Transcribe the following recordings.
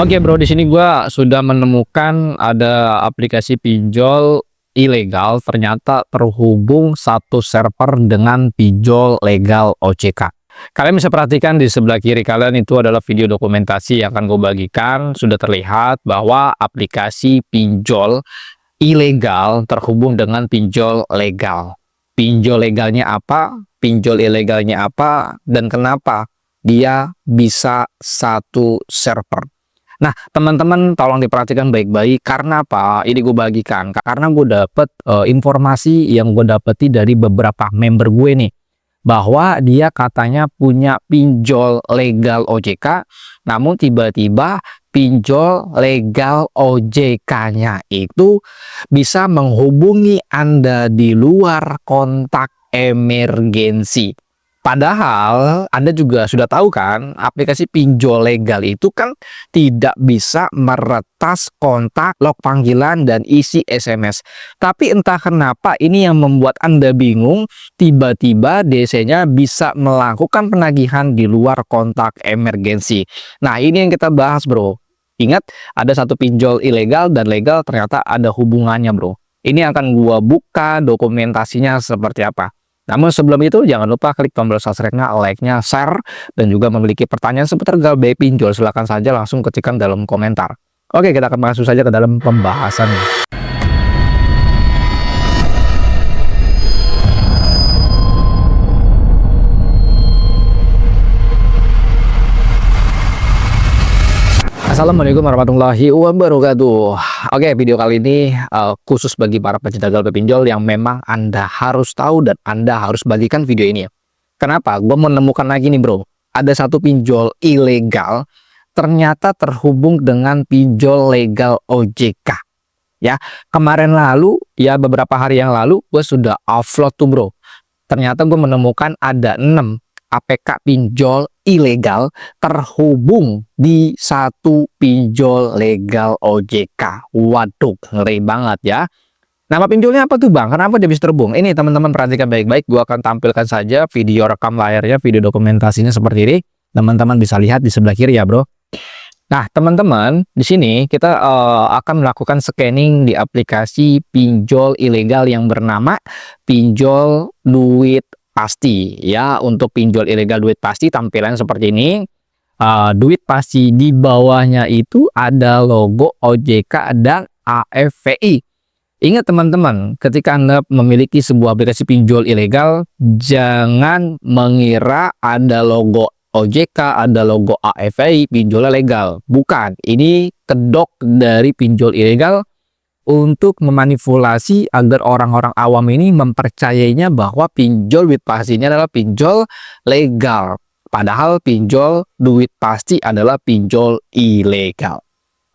Oke bro, di sini gua sudah menemukan ada aplikasi pinjol ilegal ternyata terhubung satu server dengan pinjol legal OJK. Kalian bisa perhatikan di sebelah kiri kalian itu adalah video dokumentasi yang akan gue bagikan. Sudah terlihat bahwa aplikasi pinjol ilegal terhubung dengan pinjol legal. Pinjol legalnya apa? Pinjol ilegalnya apa? Dan kenapa dia bisa satu server? Nah, teman-teman tolong diperhatikan baik-baik. Karena apa? Ini gue bagikan. Karena gue dapet informasi yang gue dapeti dari beberapa member gue nih. Bahwa dia katanya punya pinjol legal OJK. Namun tiba-tiba pinjol legal OJK-nya itu bisa menghubungi Anda di luar kontak emergensi. Padahal Anda juga sudah tahu kan, aplikasi pinjol legal itu kan tidak bisa meretas kontak, log panggilan, dan isi SMS. Tapi entah kenapa ini yang membuat Anda bingung, tiba-tiba DC-nya bisa melakukan penagihan di luar kontak emergensi. Nah, ini yang kita bahas bro. Ingat, ada satu pinjol ilegal dan legal ternyata ada hubungannya bro. Ini akan gua buka dokumentasinya seperti apa. Namun sebelum itu jangan lupa klik tombol subscribe-nya, like-nya, share, dan juga memiliki pertanyaan seputar galbay pinjol silahkan saja langsung ketikkan dalam komentar. Oke, kita akan masuk saja ke dalam pembahasannya. Assalamualaikum warahmatullahi wabarakatuh. Oke, video kali ini khusus bagi para pecinta galbay pinjol yang memang Anda harus tahu dan Anda harus bagikan video ini ya. Kenapa? Gue menemukan lagi nih bro. Ada satu pinjol ilegal ternyata terhubung dengan pinjol legal OJK. Ya, kemarin lalu ya beberapa hari yang lalu gue sudah upload tuh bro. Ternyata gue menemukan ada 6 APK pinjol ilegal terhubung di satu pinjol legal OJK. Waduh, ngeri banget ya. Nama pinjolnya apa tuh bang? Kenapa dia bisa terhubung? Ini teman-teman perhatikan baik-baik. Gua akan tampilkan saja video rekam layarnya, video dokumentasinya seperti ini. Teman-teman bisa lihat di sebelah kiri ya bro. Nah teman-teman, di sini kita akan melakukan scanning di aplikasi pinjol ilegal yang bernama pinjol duit pasti ya. Untuk pinjol ilegal duit pasti tampilan seperti ini. Duit pasti di bawahnya itu ada logo OJK dan AFVI. Ingat teman-teman, ketika Anda memiliki sebuah aplikasi pinjol ilegal, jangan mengira ada logo OJK, ada logo AFVI, pinjolnya legal. Bukan, ini kedok dari pinjol ilegal untuk memanipulasi agar orang-orang awam ini mempercayainya bahwa pinjol duit pasti ini adalah pinjol legal. Padahal pinjol duit pasti adalah pinjol ilegal.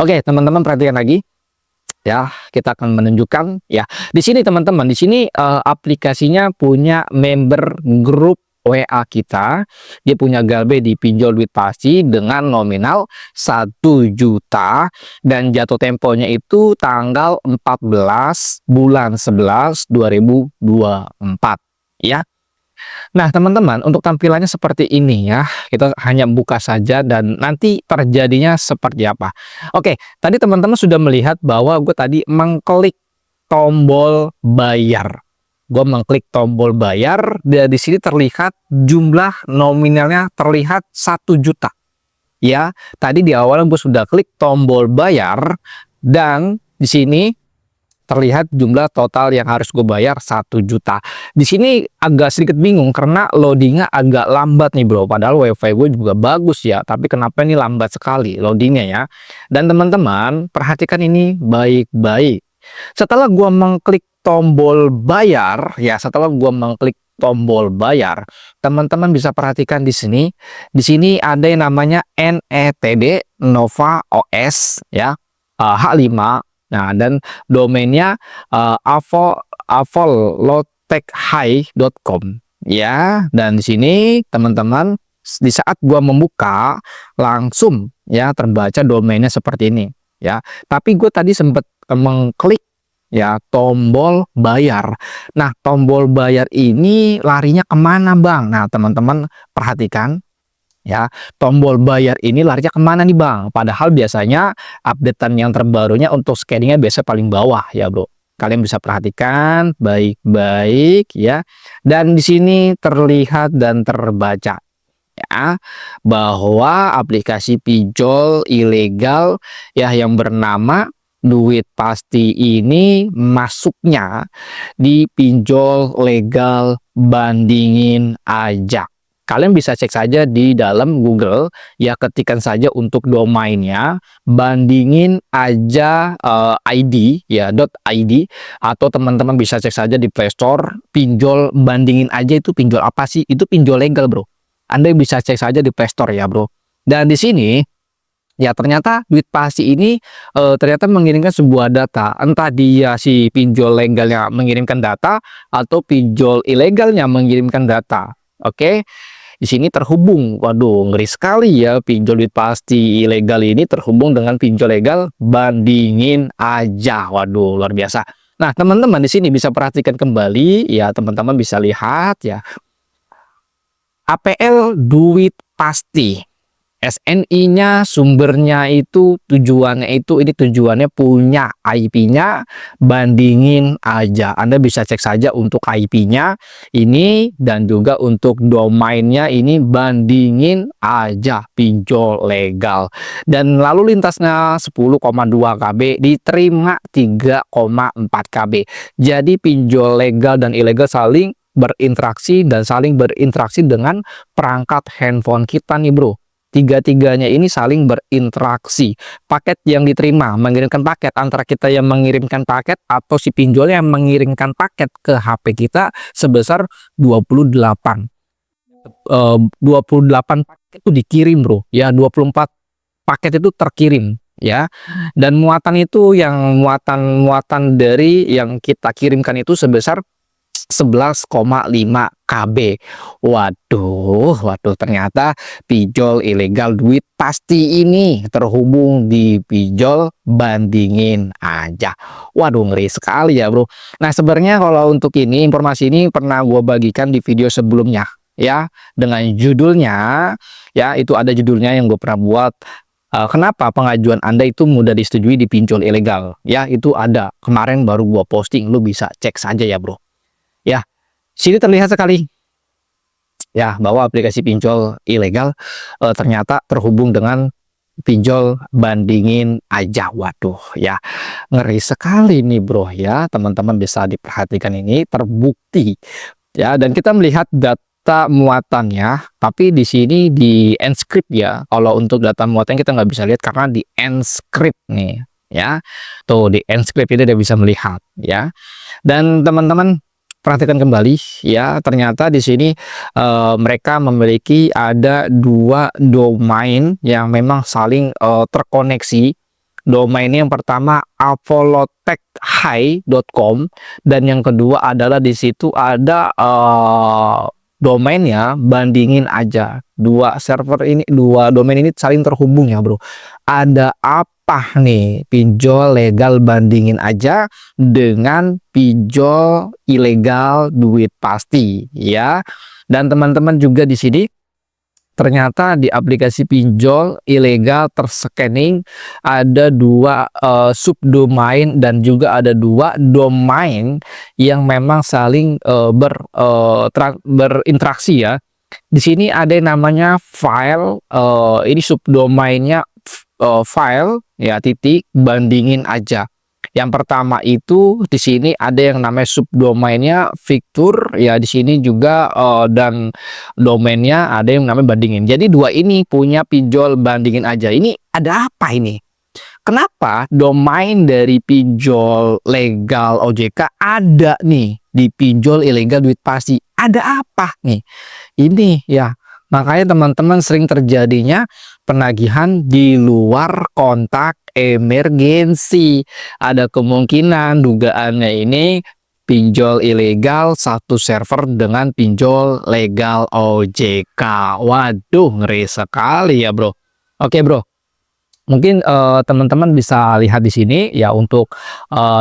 Oke, teman-teman perhatikan lagi. Ya, kita akan menunjukkan ya. Di sini teman-teman, di sini aplikasinya punya member grup WA kita. Dia punya galbay di pinjol duit pasti dengan nominal 1 juta dan jatuh temponya itu tanggal 14 bulan 11 2024 ya. Nah teman-teman, untuk tampilannya seperti ini ya. Kita hanya buka saja dan nanti terjadinya seperti apa. Oke, tadi teman-teman sudah melihat bahwa gue tadi mengklik tombol bayar. Gue mengklik tombol bayar dan di sini terlihat jumlah nominalnya terlihat 1 juta. Ya, tadi di awal gue sudah klik tombol bayar dan di sini terlihat jumlah total yang harus gue bayar 1 juta. Di sini agak sedikit bingung karena loadingnya agak lambat nih bro. Padahal wifi gue juga bagus ya, tapi kenapa ini lambat sekali loadingnya ya. Dan teman-teman perhatikan ini baik-baik. Setelah gue mengklik tombol bayar ya, setelah gua mengklik tombol bayar, teman-teman bisa perhatikan di sini. Di sini ada yang namanya NETD Nova OS ya, H5. Nah, dan domainnya avolotechhigh.com ya. Dan di sini teman-teman di saat gua membuka langsung ya terbaca domainnya seperti ini ya. Tapi gue tadi sempat mengklik ya tombol bayar. Nah tombol bayar ini larinya kemana bang? Nah teman-teman perhatikan Ya, tombol bayar ini larinya kemana nih Bang? Padahal biasanya updatean yang terbarunya untuk scanningnya biasa paling bawah ya Bro. Kalian bisa perhatikan baik-baik ya. Dan di sini terlihat dan terbaca ya bahwa aplikasi pinjol ilegal ya yang bernama Duit Pasti ini masuknya di pinjol legal bandingin aja. Kalian bisa cek saja di dalam Google ya, ketikkan saja untuk domainnya bandingin aja ID ya .id, atau teman-teman bisa cek saja di Play Store pinjol bandingin aja. Itu pinjol apa sih? Itu pinjol legal Bro. Anda bisa cek saja di Play Store ya Bro. Dan di sini ya ternyata Duit Pasti ini ternyata mengirimkan sebuah data, entah dia si pinjol legalnya mengirimkan data atau pinjol ilegalnya mengirimkan data. Oke. Di sini terhubung. Waduh, ngeri sekali ya, pinjol Duit Pasti ilegal ini terhubung dengan pinjol legal bandingin aja. Waduh, luar biasa. Nah, teman-teman di sini bisa perhatikan kembali ya, teman-teman bisa lihat ya. APL Duit Pasti. SNI-nya sumbernya itu tujuannya punya IP-nya bandingin aja. Anda bisa cek saja untuk IP-nya ini dan juga untuk domainnya ini bandingin aja pinjol legal. Dan lalu lintasnya 10,2 KB diterima 3,4 KB. Jadi pinjol legal dan ilegal saling berinteraksi dengan perangkat handphone kita nih Bro. Tiga-tiganya ini saling berinteraksi. Paket yang diterima, mengirimkan paket antara kita yang mengirimkan paket atau si pinjol yang mengirimkan paket ke HP kita sebesar 28. 28 paket itu dikirim Bro. Ya, 24 paket itu terkirim ya. Dan muatan itu yang muatan dari yang kita kirimkan itu sebesar 11,5 KB. Waduh, ternyata pinjol ilegal Duit Pasti ini terhubung di pinjol bandingin aja. Waduh, ngeri sekali ya Bro. Nah, sebenarnya kalau untuk ini, informasi ini pernah gue bagikan di video sebelumnya ya, dengan judulnya ya, itu ada judulnya yang gue pernah buat. Kenapa pengajuan Anda itu mudah disetujui di pinjol ilegal? Ya, itu ada. Kemarin baru gua posting, lu bisa cek saja ya Bro. Ya, sini terlihat sekali ya bahwa aplikasi pinjol ilegal ternyata terhubung dengan pinjol bandingin aja. Waduh ya, ngeri sekali nih Bro ya. Teman-teman bisa diperhatikan, ini terbukti ya, dan kita melihat data muatannya, tapi di sini di encrypt ya. Kalau untuk data muatan kita nggak bisa lihat karena di encrypt nih ya. Tuh di encrypt ini udah bisa melihat ya. Dan teman-teman perhatikan kembali ya, ternyata di sini mereka memiliki ada dua domain yang memang saling terkoneksi. Domain yang pertama avolotechhigh.com dan yang kedua adalah di situ ada domainnya bandingin aja. Dua domain ini saling terhubung ya Bro. Ada apa nih pinjol legal bandingin aja dengan pinjol ilegal Duit Pasti ya. Dan teman-teman juga di sini ternyata di aplikasi pinjol ilegal terscanning ada dua subdomain dan juga ada dua domain yang memang saling berinteraksi ya. Di sini ada yang namanya file, ini subdomainnya file ya titik bandingin aja. Yang pertama itu di sini ada yang namanya subdomainnya Victor ya, di sini juga dan domainnya ada yang namanya bandingin. Jadi dua ini punya pinjol bandingin aja. Ini ada apa ini? Kenapa domain dari pinjol legal OJK ada nih di pinjol ilegal Duit Pasti? Ada apa nih? Ini ya. Makanya teman-teman sering terjadinya penagihan di luar kontak emergensi. Ada kemungkinan dugaannya ini pinjol ilegal satu server dengan pinjol legal OJK. Waduh, ngeri sekali ya Bro. Oke Bro, mungkin teman-teman bisa lihat di sini ya untuk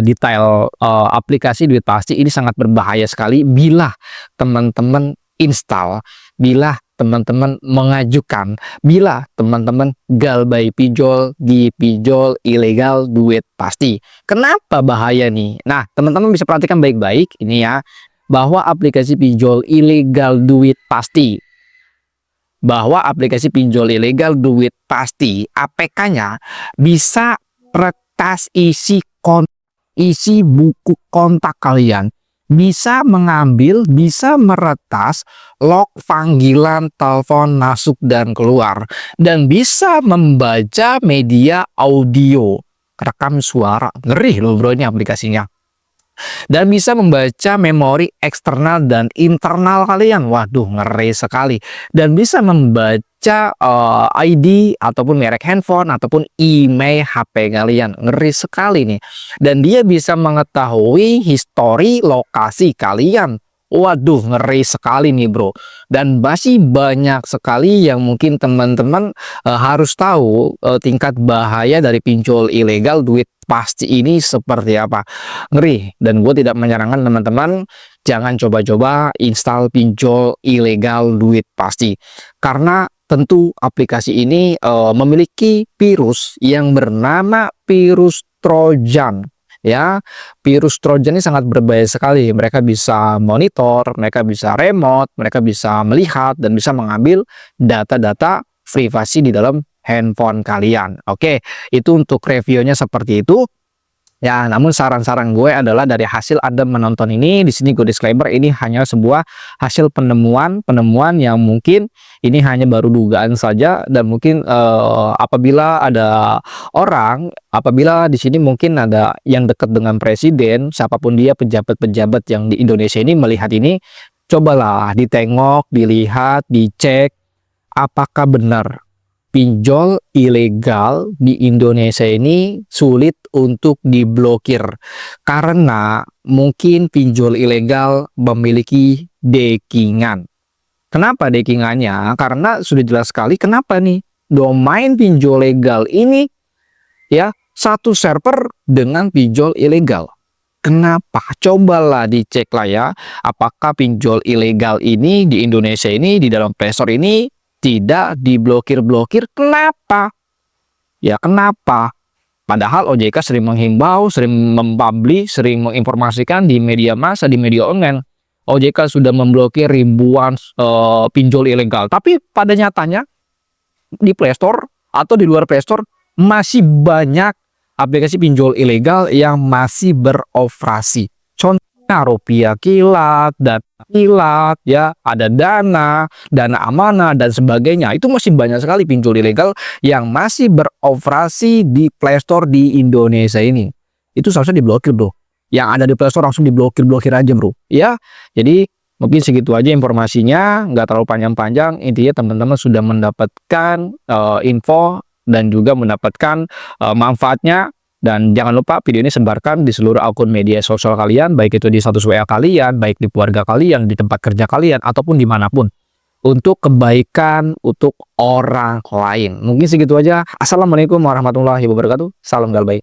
detail aplikasi Duit Pasti ini sangat berbahaya sekali bila teman-teman install, bila teman-teman mengajukan bila teman-teman galbay pinjol di pinjol ilegal duit pasti. Kenapa bahaya nih? Nah, teman-teman bisa perhatikan baik-baik ini ya, bahwa aplikasi pinjol ilegal duit pasti APK-nya bisa retas isi buku kontak kalian, bisa mengambil, bisa meretas log panggilan telepon masuk dan keluar, dan bisa membaca media audio, rekam suara. Ngeri loh bro ini aplikasinya. Dan bisa membaca memori eksternal dan internal kalian. Waduh, ngeri sekali. Dan bisa membaca ID ataupun merek handphone ataupun email HP kalian. Ngeri sekali nih. Dan dia bisa mengetahui histori lokasi kalian. Waduh, ngeri sekali nih bro. Dan masih banyak sekali yang mungkin teman-teman harus tahu tingkat bahaya dari pinjol ilegal duit pasti ini seperti apa. Ngeri. Dan gue tidak menyarankan teman-teman jangan coba-coba install pinjol ilegal duit pasti. Karena tentu aplikasi ini memiliki virus yang bernama virus Trojan. Ya, virus Trojan ini sangat berbahaya sekali. Mereka bisa monitor, mereka bisa remote, mereka bisa melihat dan bisa mengambil data-data privasi di dalam handphone kalian. Oke, itu untuk reviewnya seperti itu. Ya, namun saran-saran gue adalah dari hasil Anda menonton ini, di sini gue disclaimer ini hanya sebuah hasil penemuan yang mungkin ini hanya baru dugaan saja, dan mungkin apabila di sini mungkin ada yang dekat dengan presiden, siapapun dia, pejabat-pejabat yang di Indonesia ini melihat ini, cobalah ditengok, dilihat, dicek apakah benar pinjol ilegal di Indonesia ini sulit untuk diblokir karena mungkin pinjol ilegal memiliki dekingan. Kenapa dekingannya? Karena sudah jelas sekali kenapa nih domain pinjol legal ini ya satu server dengan pinjol ilegal. Kenapa? Cobalah dicek lah ya, apakah pinjol ilegal ini di Indonesia ini di dalam Play Store ini tidak diblokir-blokir. Kenapa? Ya kenapa? Padahal OJK sering menghimbau, sering mempublish, sering menginformasikan di media massa, di media online. OJK sudah memblokir ribuan pinjol ilegal. Tapi pada nyatanya di Play Store atau di luar Play Store masih banyak aplikasi pinjol ilegal yang masih beroperasi. Contohnya Rupiah Kilat, Dana Kilat, ya, ada Dana Amanah dan sebagainya. Itu masih banyak sekali pinjol ilegal yang masih beroperasi di Play Store di Indonesia ini. Itu seharusnya diblokir, bro. Yang ada di Play Store langsung diblokir aja, bro. Ya, jadi mungkin segitu aja informasinya, nggak terlalu panjang-panjang. Intinya teman-teman sudah mendapatkan info dan juga mendapatkan manfaatnya. Dan jangan lupa video ini sebarkan di seluruh akun media sosial kalian, baik itu di status WA kalian, baik di keluarga kalian, di tempat kerja kalian, ataupun dimanapun. Untuk kebaikan, untuk orang lain. Mungkin segitu aja. Assalamualaikum warahmatullahi wabarakatuh. Salam galbay.